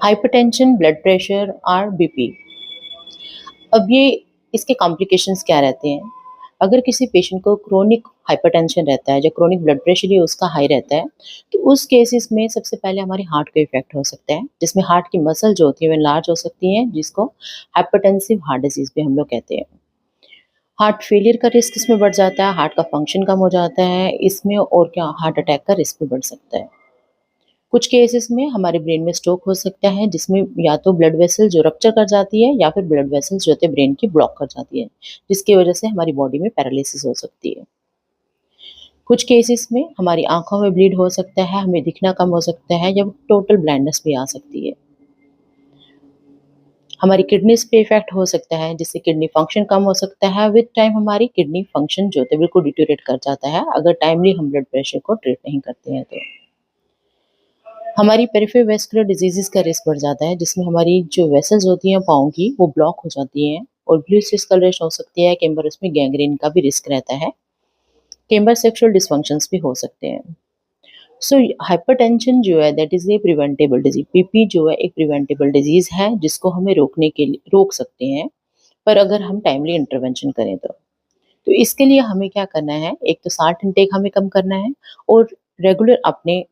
Hypertension, blood pressure और BP. अब ये इसके कॉम्प्लिकेशंस क्या रहते हैं? अगर किसी पेशेंट को क्रोनिक हाइपरटेंशन रहता है, जो क्रोनिक ब्लड प्रेशर ही उसका हाई रहता है, तो उस केसेस में सबसे पहले हमारे हार्ट को इफ़ेक्ट हो सकता है, जिसमें हार्ट की मसल जो होती है वो एनलार्ज हो सकती हैं, जिसको हाइपरटेंसिव हार्ट डिज़ीज़ भी हम लोग कहते हैं। हार्ट फेलियर का रिस्क इसमें बढ़ जाता है, हार्ट का फंक्शन कम हो जाता है, इसमें और क्या हार्ट अटैक का रिस्क भी बढ़ सकता है। कुछ केसेस में हमारे ब्रेन में स्ट्रोक हो सकता है, जिसमें या तो ब्लड वेसल जो रप्चर कर जाती है या फिर ब्लड वेसल्स जो होते हैं ब्रेन की ब्लॉक कर जाती है, जिसकी वजह से हमारी बॉडी में पैरालिसिस हो सकती है। कुछ केसेस में हमारी आँखों में ब्लीड हो सकता है, हमें दिखना कम हो सकता है या टोटल ब्लाइंडनेस भी आ सकती है। हमारी किडनीज़ पे इफ़ेक्ट हो सकता है, जिससे किडनी फंक्शन कम हो सकता है। विद टाइम हमारी किडनी फंक्शन जो होता है बिल्कुल डिटेरियोरेट कर जाता है, अगर टाइमली हम ब्लड प्रेशर को ट्रीट नहीं करते हैं तो। हमारी पेरिफेरल वैस्कुलर डिजीज़ेज़ का रिस्क बढ़ जाता है, जिसमें हमारी जो वेसल्स होती हैं पाँव की, वो ब्लॉक हो जाती हैं और ब्लू डिस्कलरेशन हो सकती है, कई बार उसमें गैंग्रीन का भी रिस्क रहता है। कई बार सेक्सुअल डिसफंक्शंस भी हो सकते हैं। सो हाइपरटेंशन जो है that is a preventable disease. PP जो है एक प्रिवेंटेबल डिज़ीज़ है, जिसको हमें रोकने के लिए रोक सकते हैं, पर अगर हम टाइमली इंटरवेंशन करें तो। तो इसके लिए हमें क्या करना है, एक तो साल्ट इंटेक हमें कम करना है और रेगुलर अपने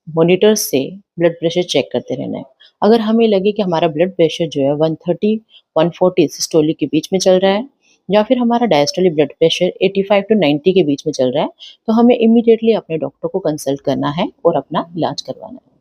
मॉनिटर से ब्लड प्रेशर चेक करते रहना है। अगर हमें लगे कि हमारा ब्लड प्रेशर जो है 130-140 सिस्टोलिक के बीच में चल रहा है या फिर हमारा डायस्टोलिक ब्लड प्रेशर 85 टू 90 के बीच में चल रहा है, तो हमें इमीडिएटली अपने डॉक्टर को कंसल्ट करना है और अपना इलाज करवाना है।